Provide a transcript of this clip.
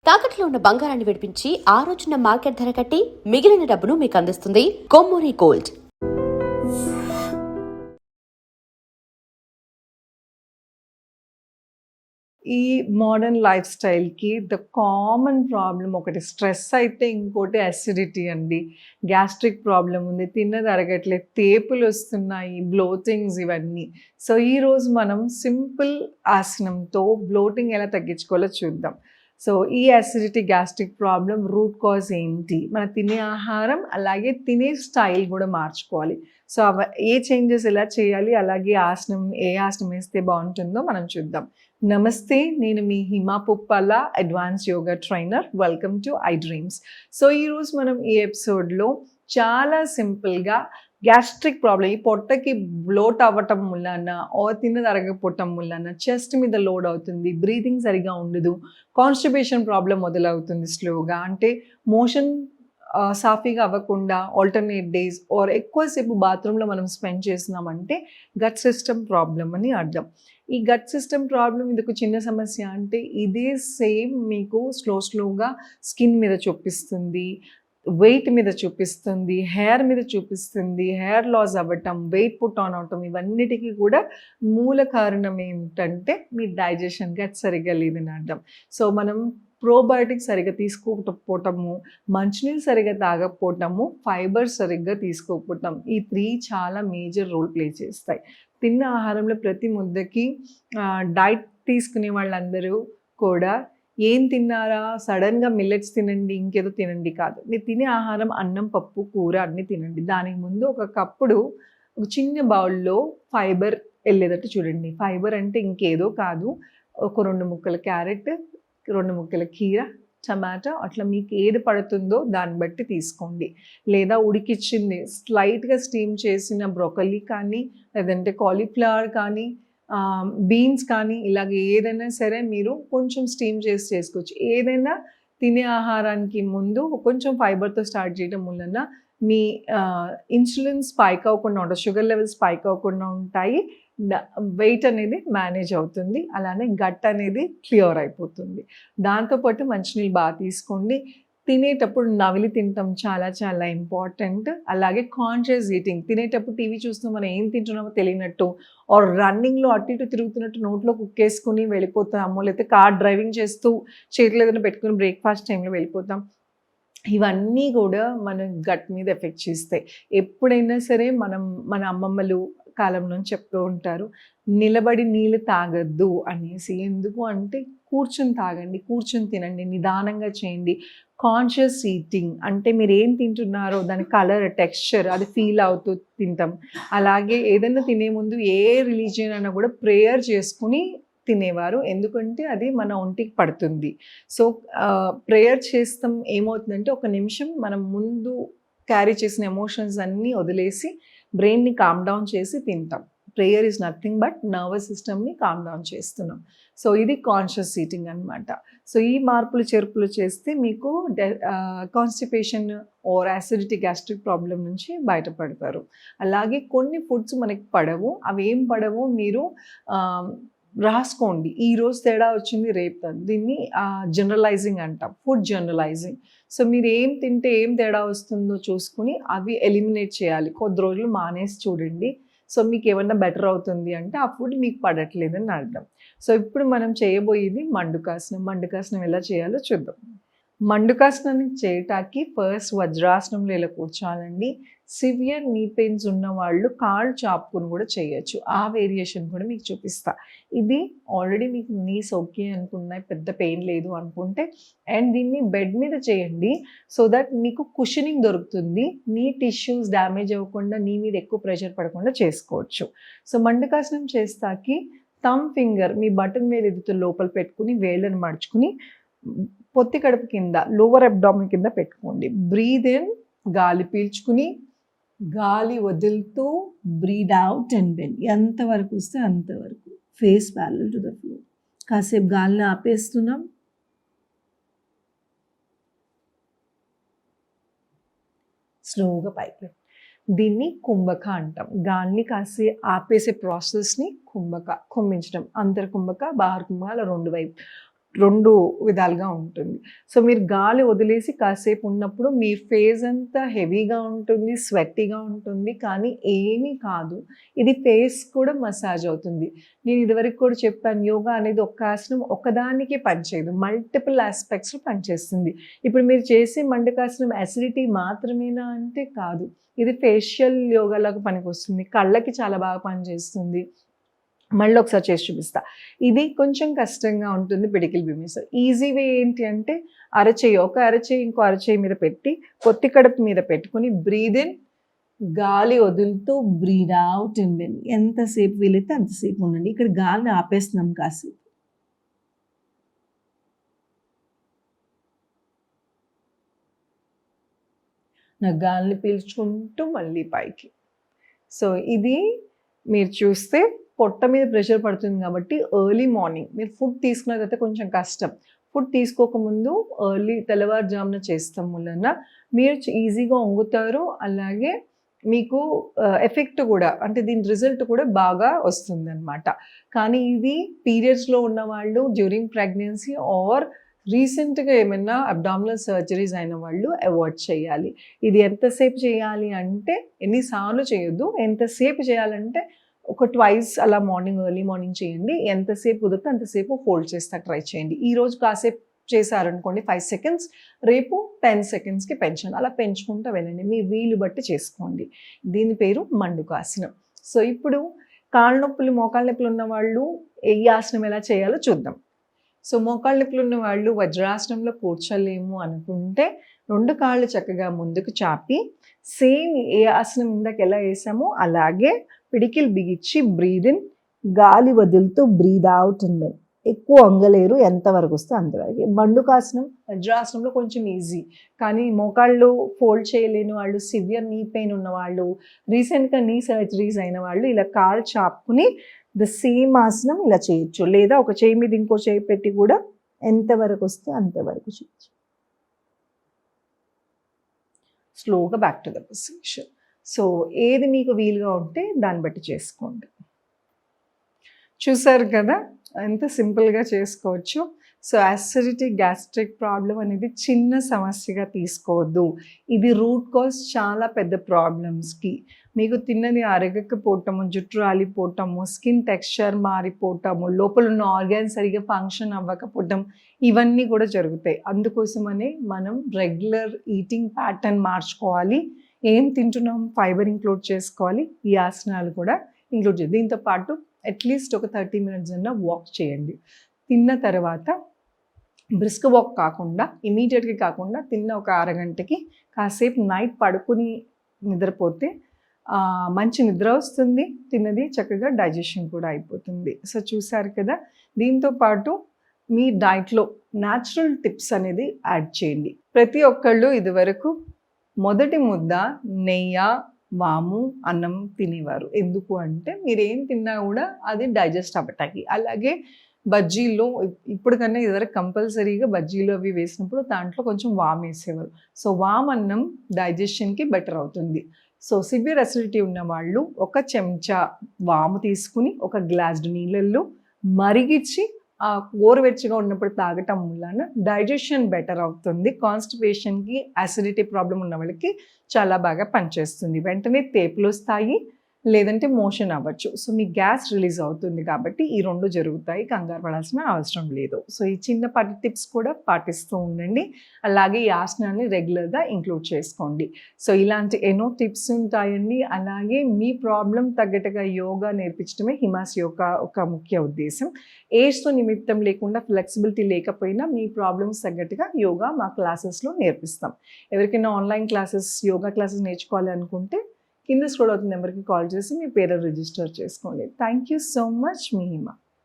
తాకట్లో ఉన్న బంగారాన్ని విడిపించి ఆ రోజున మార్కెట్ ధర కట్టి మిగిలిన డబ్బును మీకు అందిస్తుంది కొమ్మూరి గోల్డ్. ఈ మోడర్న్ లైఫ్ స్టైల్కి కామన్ ప్రాబ్లం ఒకటి స్ట్రెస్ అయితే, ఇంకోటి అసిడిటీ అండి. గ్యాస్ట్రిక్ ప్రాబ్లం ఉంది, తిన్నది అరగట్లేదు, తేపులు వస్తున్నాయి, బ్లోటింగ్స్ ఇవన్నీ. సో ఈరోజు మనం సింపుల్ ఆసనంతో బ్లోటింగ్ ఎలా తగ్గించుకోవాలో చూద్దాం. సో ఈ acidity gastric problem root cause ఏంటి, మన తినే ఆహారం అలాగే తినే స్టైల్ కూడా మార్చుకోవాలి. సో ఏ చేంజెస్ ఎలా చేయాలి, అలాగే ఏ ఆసనం వేస్తే బాగుంటుందో మనం చూద్దాం. నమస్తే, నేను మీ Hima Puppala, advance yoga trainer. Welcome to iDreams. So ఈరోజు మనం ఈ ఎపిసోడ్లో చాలా సింపుల్గా గ్యాస్ట్రిక్ ప్రాబ్లం, ఈ పొట్టకి బ్లోట్ అవ్వటం వలన తిన్నది అరగపోవటం వలన చెస్ట్ మీద లోడ్ అవుతుంది, బ్రీతింగ్ సరిగా ఉండదు, కాన్స్టిపేషన్ ప్రాబ్లం మొదలవుతుంది స్లోగా. అంటే మోషన్ సాఫీగా అవ్వకుండా ఆల్టర్నేట్ డేస్ ఆర్ ఎక్కువసేపు బాత్రూంలో మనం స్పెండ్ చేస్తున్నామంటే గట్ సిస్టమ్ ప్రాబ్లం అని అర్థం. ఈ గట్ సిస్టమ్ ప్రాబ్లం ఇదొక చిన్న సమస్య అంటే ఇదే సేమ్ మీకు స్లోగా స్కిన్ మీద చూపిస్తుంది, వెయిట్ మీద చూపిస్తుంది, హెయిర్ మీద చూపిస్తుంది, హెయిర్ లాస్ అవ్వటం, వెయిట్ పుట్ ఆన్ అవటం, ఇవన్నిటికీ కూడా మూల కారణం ఏంటంటే మీ డైజెషన్ గట్ సరిగ్గా లేదని అర్థం. సో మనం ప్రోబయోటిక్ సరిగ్గా తీసుకోకపోవటము, మంచినీళ్ళు సరిగ్గా తాగకపోవటము, ఫైబర్ సరిగ్గా తీసుకోకపోవటం, ఈ 3 చాలా మేజర్ రోల్ ప్లే చేస్తాయి. తిన్న ఆహారంలో ప్రతి ముద్దకి డైట్ తీసుకునే వాళ్ళందరూ కూడా ఏం తిన్నారా, సడన్గా మిల్లెట్స్ తినండి, ఇంకేదో తినండి కాదు. మీరు తినే ఆహారం అన్నం, పప్పు, కూర అన్నీ తినండి. దానికి ముందు ఒక చిన్న బౌల్లో ఫైబర్ వెళ్ళేటట్టు చూడండి. ఫైబర్ అంటే ఇంకేదో కాదు, ఒక 2 ముక్కల క్యారెట్, 2 ముక్కల కీర, టమాటా, అట్లా మీకు ఏది పడుతుందో దాన్ని బట్టి తీసుకోండి. లేదా ఉడికిచ్చింది స్లైట్గా స్టీమ్ చేసిన బ్రోకలీ కానీ, లేదంటే కాలీఫ్లవర్ కానీ, బీన్స్ కానీ, ఇలాగ ఏదైనా సరే మీరు కొంచెం స్టీమ్ చేసి చేసుకోవచ్చు. ఏదైనా తినే ఆహారానికి ముందు కొంచెం ఫైబర్తో స్టార్ట్ చేయడం వలన మీ ఇన్సులిన్ స్పైక్ అవ్వకుండా ఉంటుంది, షుగర్ లెవెల్స్ స్పైక్ అవ్వకుండా ఉంటాయి, వెయిట్ అనేది మేనేజ్ అవుతుంది, అలానే గట్ అనేది క్లియర్ అయిపోతుంది. దాంతోపాటు మంచినీళ్ళు బాగా తీసుకోండి. తినేటప్పుడు నవిలి తినటం చాలా చాలా ఇంపార్టెంట్. అలాగే కాన్షియస్ ఈటింగ్, తినేటప్పుడు టీవీ చూస్తూ మనం ఏం తింటున్నామో తెలియనట్టు, ఆర్ రన్నింగ్లో అటు ఇటు తిరుగుతున్నట్టు నోట్లో కుక్కేసుకుని వెళ్ళిపోతాము, లేకపోతే కార్ డ్రైవింగ్ చేస్తూ చేతులు ఏదైనా పెట్టుకుని బ్రేక్ఫాస్ట్ టైంలో వెళ్ళిపోతాం. ఇవన్నీ కూడా మన గట్ మీద ఎఫెక్ట్ చేస్తాయి. ఎప్పుడైనా సరే మన అమ్మమ్మలు కాలం నుంచి చెప్తూ ఉంటారు, నిలబడి నీళ్ళు తాగద్దు అనేసి. ఎందుకు అంటే కూర్చుని తాగండి, కూర్చుని తినండి, నిదానంగా చేయండి. కాన్షియస్ ఈటింగ్ అంటే మీరు ఏం తింటున్నారో దాని కలర్, టెక్స్చర్ అది ఫీల్ అవుతూ తింటాం. అలాగే ఏదైనా తినే ముందు ఏ రిలీజియన్ అయినా కూడా ప్రేయర్ చేసుకుని తినేవారు, ఎందుకంటే అది మన ఒంటికి పడుతుంది. సో ప్రేయర్ చేస్తాం, ఏమవుతుందంటే ఒక నిమిషం మనం ముందు క్యారీ చేసిన ఎమోషన్స్ అన్నీ వదిలేసి బ్రెయిన్ని కామ్ డౌన్ చేసి తింటాం. Prayer is nothing but nervous సిస్టమ్ని కామ్ డౌన్ చేస్తున్నాం. సో ఇది కాన్షియస్ ఈటింగ్ అనమాట. సో ఈ మార్పులు చేర్పులు చేస్తే మీకు constipation or acidity gastric problem నుంచి బయటపడతారు. అలాగే కొన్ని ఫుడ్స్ మనకి పడవు, అవి ఏం పడవో మీరు రాసుకోండి. ఈరోజు తేడా వచ్చింది రేపు కాదు, దీన్ని జనరలైజింగ్ అంటాం, ఫుడ్ జనరలైజింగ్. సో మీరు ఏం తింటే ఏం తేడా వస్తుందో చూసుకుని అవి ఎలిమినేట్ చేయాలి. కొద్ది రోజులు మానేసి చూడండి. సో మీకు ఏమన్నా బెటర్ అవుతుంది అంటే ఆ ఫుడ్ మీకు పడట్లేదని అర్థం. సో ఇప్పుడు మనం చేయబోయేది మండుకాసనం. మండుకాసనం ఎలా చేయాలో చూద్దాం. మండుకాసనాన్ని చేయటానికి ఫస్ట్ వజ్రాసనంలో ఇలా కూర్చోాలండి. సివియర్ నీ పెయిన్స్ ఉన్న వాళ్ళు కాళ్ళు చాపుకుని కూడా చేయొచ్చు. ఆ వేరియేషన్ కూడా మీకు చూపిస్తా. ఇది ఆల్రెడీ మీకు నీస్ ఓకే అనుకున్నాయి, పెద్ద పెయిన్ లేదు అనుకుంటే, అండ్ దీన్ని బెడ్ మీద చేయండి. సో దట్ మీకు కుషనింగ్ దొరుకుతుంది, నీ టిష్యూస్ డ్యామేజ్ అవ్వకుండా, నీ మీద ఎక్కువ ప్రెషర్ పడకుండా చేసుకోవచ్చు. సో మండుకాసనం చేస్తాకి థమ్ ఫింగర్ మీ బటన్ మీద ఎదుగుతూ లోపల పెట్టుకుని వేళ్ళను మడుచుకుని పొత్తి కడుపు కింద లోవర్ అబ్డామిన్ కింద పెట్టుకోండి. బ్రీద్ ఇన్, గాలి పీల్చుకుని గాలి వదులుతూ బ్రీద్ అవుట్ అండ్ బెండ్. ఎంతవరకు వస్తే అంతవరకు, face parallel to the floor. కాసేపు గాలిని ఆపేస్తున్నాం, స్లోగా పైకి. దీన్ని కుంభక అంటాం. గాలిని కాసి ఆపేసే ప్రాసెస్ని కుంభక, కుంభించడం. అంతర్ కుంభక, బాహర్ కుంభక, అలా 2 వైపు. రెండు విధాలుగా ఉంటుంది. సో మీరు గాలి వదిలేసి కాసేపు ఉన్నప్పుడు మీ ఫేస్ అంతా హెవీగా ఉంటుంది, స్వెట్టీగా ఉంటుంది, కానీ ఏమీ కాదు. ఇది ఫేస్ కూడా మసాజ్ అవుతుంది. నేను ఇదివరకు కూడా చెప్పాను, యోగా అనేది ఒక్క ఆసనం ఒకదానికే పనిచేయదు, మల్టిపుల్ ఆస్పెక్ట్స్లో పనిచేస్తుంది. ఇప్పుడు మీరు చేసే మండకాసనం అసిడిటీ మాత్రమేనా అంటే కాదు, ఇది ఫేషియల్ యోగా లాగా పనికొస్తుంది, కళ్ళకి చాలా బాగా పనిచేస్తుంది. మళ్ళీ ఒకసారి చేసి చూపిస్తా. ఇది కొంచెం కష్టంగా ఉంటుంది పిడికిల్ బిమ్మి. సో ఈజీ వే ఏంటి అంటే ఒక అరచేయి ఇంకో అరచేయి మీద పెట్టి పొత్తి కడుపు మీద పెట్టుకుని బ్రీద్ ఇన్, గాలి వదులుతూ బ్రీద్ అవుట్ అండ్ బెన్. ఎంతసేపు వీలైతే అంతసేపు ఉండండి. ఇక్కడ గాలిని ఆపేస్తున్నాం కాసేపు. నా గాలిని పీల్చుకుంటూ మళ్ళీ పైకి. సో ఇది మీరు చూస్తే పొట్ట మీద ప్రెషర్ పడుతుంది కాబట్టి ఎర్లీ మార్నింగ్ మీరు ఫుడ్ తీసుకున్న తర్వాత కొంచెం కష్టం. ఫుడ్ తీసుకోకముందు తెల్లవారుజామున చేస్తాం వలన మీరు ఈజీగా వంగుతారు. అలాగే మీకు ఎఫెక్ట్ కూడా, అంటే దీని రిజల్ట్ కూడా బాగా వస్తుంది అనమాట. కానీ ఇది పీరియడ్స్లో ఉన్న వాళ్ళు, డ్యూరింగ్ ప్రెగ్నెన్సీ ఆర్ రీసెంట్గా ఏమైనా అబ్డామినల్ సర్జరీస్ అయిన వాళ్ళు అవాయిడ్ చేయాలి. ఇది ఎంతసేపు చేయాలి అంటే, ఎన్నిసార్లు చేయొద్దు, ఎంతసేపు చేయాలంటే ఒక ట్వైస్ అలా ఎర్లీ మార్నింగ్ చేయండి. ఎంతసేపు కుదిరితే అంతసేపు హోల్డ్ చేస్తా ట్రై చేయండి. ఈరోజు కాసేపు చేశారనుకోండి 5 seconds, రేపు 10 secondsకి పెంచండి. అలా పెంచుకుంటూ వెళ్ళండి, మీ వీలు బట్టి చేసుకోండి. దీని పేరు మండుకాసనం. సో ఇప్పుడు కాళ్ళ నొప్పులు, మోకాళ్ళ నొప్పులు ఉన్న వాళ్ళు ఈ ఆసనం ఎలా చేయాలో చూద్దాం. సో మోకాళ్ళ నొప్పులు ఉన్న వాళ్ళు వజ్రాసనంలో కూర్చోలేము అనుకుంటే 2 కాళ్ళు చక్కగా ముందుకు చాపి సేమ్ ఏ ఆసనం ఇందాక ఎలా వేసామో అలాగే పిడికిల్ బిగించి బ్రీద్ ఇన్, గాలి వదులుతూ బ్రీద్ అవుట్ అండ్ బెన్. ఎక్కువ వంగలేరు, ఎంతవరకు వస్తే అంతవరకు. మండుకాసనం వజ్రాసనంలో కొంచెం ఈజీ, కానీ మోకాళ్ళు ఫోల్డ్ చేయలేని వాళ్ళు, సివియర్ నీ పెయిన్ ఉన్న వాళ్ళు, రీసెంట్గా నీ సర్జరీస్ అయిన వాళ్ళు ఇలా కాలు చాపుకుని ద సేమ్ ఆసనం ఇలా చేయొచ్చు. లేదా ఒక చేయి మీద ఇంకో చేయి పెట్టి కూడా ఎంతవరకు వస్తే అంతవరకు చేయొచ్చు. స్లోగా back to the position. So ఏది మీకు వీలుగా ఉంటే దాన్ని బట్టి చేసుకోండి. చూసారు కదా ఎంత సింపుల్గా చేసుకోవచ్చు. సో అసిడిటీ, గ్యాస్ట్రిక్ ప్రాబ్లం అనేది చిన్న సమస్యగా తీసుకోవద్దు. ఇది రూట్ కాజ్ చాలా పెద్ద ప్రాబ్లమ్స్కి. మీకు తిన్నది అరగకపోవటము, జుట్టు రాలిపోవటము, స్కిన్ టెక్స్చర్ మారిపోవటము, లోపల ఉన్న ఆర్గాన్స్ సరిగా ఫంక్షన్ అవ్వకపోవటం, ఇవన్నీ కూడా జరుగుతాయి. అందుకోసమనే మనం రెగ్యులర్ ఈటింగ్ ప్యాటర్న్ మార్చుకోవాలి. ఏం తింటున్నాం, ఫైబర్ ఇంక్లూడ్ చేసుకోవాలి, ఈ ఆసనాలు కూడా ఇంక్లూడ్ చేయాలి. దీంతో పాటు అట్లీస్ట్ ఒక 30 minutes అన్నా వాక్ చేయండి. తిన్న తర్వాత బ్రిస్క్ వాక్ కాకుండా, ఇమీడియట్గా కాకుండా, తిన్న ఒక అరగంటకి కాసేపు నైట్ పడుకుని నిద్రపోతే మంచి నిద్ర వస్తుంది, తిన్నది చక్కగా డైజెషన్ కూడా అయిపోతుంది. సో చూసారు కదా. దీంతో పాటు మీ డైట్లో న్యాచురల్ టిప్స్ అనేది యాడ్ చేయండి. ప్రతి ఒక్కళ్ళు ఇదివరకు మొదటి ముద్ద నెయ్యి, వాము, అన్నం తినేవారు. ఎందుకు అంటే మీరు ఏం తిన్నా కూడా అది డైజెస్ట్ అవ్వటానికి. అలాగే బజ్జీల్లో ఇప్పుడు కన్నా ఇదివరకు కంపల్సరీగా బజ్జీలు అవి వేసినప్పుడు దాంట్లో కొంచెం వాము వేసేవారు. సో వామ్ అన్నం డైజెషన్కి బెటర్ అవుతుంది. సో సివియర్ అసిడిటీ ఉన్న వాళ్ళు 1 చెంచా వాము తీసుకుని 1 గ్లాస్ నీళ్ళల్లో మరిగించి ఆ గోరువెచ్చగా ఉన్నప్పుడు తాగటం వలన డైజెషన్ బెటర్ అవుతుంది. కాన్స్టిపేషన్కి, అసిడిటీ ప్రాబ్లం ఉన్న వాళ్ళకి చాలా బాగా పనిచేస్తుంది. వెంటనే తేపులు వస్తాయి, లేదంటే మోషన్ అవ్వచ్చు. సో మీ గ్యాస్ రిలీజ్ అవుతుంది కాబట్టి ఈ 2 జరుగుతాయి, కంగారు పడాల్సిన అవసరం లేదు. సో ఈ చిన్నపాటి టిప్స్ కూడా పాటిస్తూ ఉండండి. అలాగే ఈ ఆసనాన్ని రెగ్యులర్గా ఇంక్లూడ్ చేసుకోండి. సో ఇలాంటి ఎన్నో టిప్స్ ఉంటాయండి. అలాగే మీ ప్రాబ్లం తగ్గట్టుగా యోగా నేర్పించడమే హిమాస్ యోగా ఒక ముఖ్య ఉద్దేశం. ఏజ్తో నిమిత్తం లేకుండా, ఫ్లెక్సిబిలిటీ లేకపోయినా మీ ప్రాబ్లమ్స్ తగ్గట్టుగా యోగా మా క్లాసెస్లో నేర్పిస్తాం. ఎవరికైనా ఆన్లైన్ క్లాసెస్, యోగా క్లాసెస్ నేర్చుకోవాలి అనుకుంటే కింద స్క్రోల్ అవుతున్న నెంబర్కి కాల్ చేసి మీ పేరు రిజిస్టర్ చేసుకోండి. Thank you so much. Me Hima.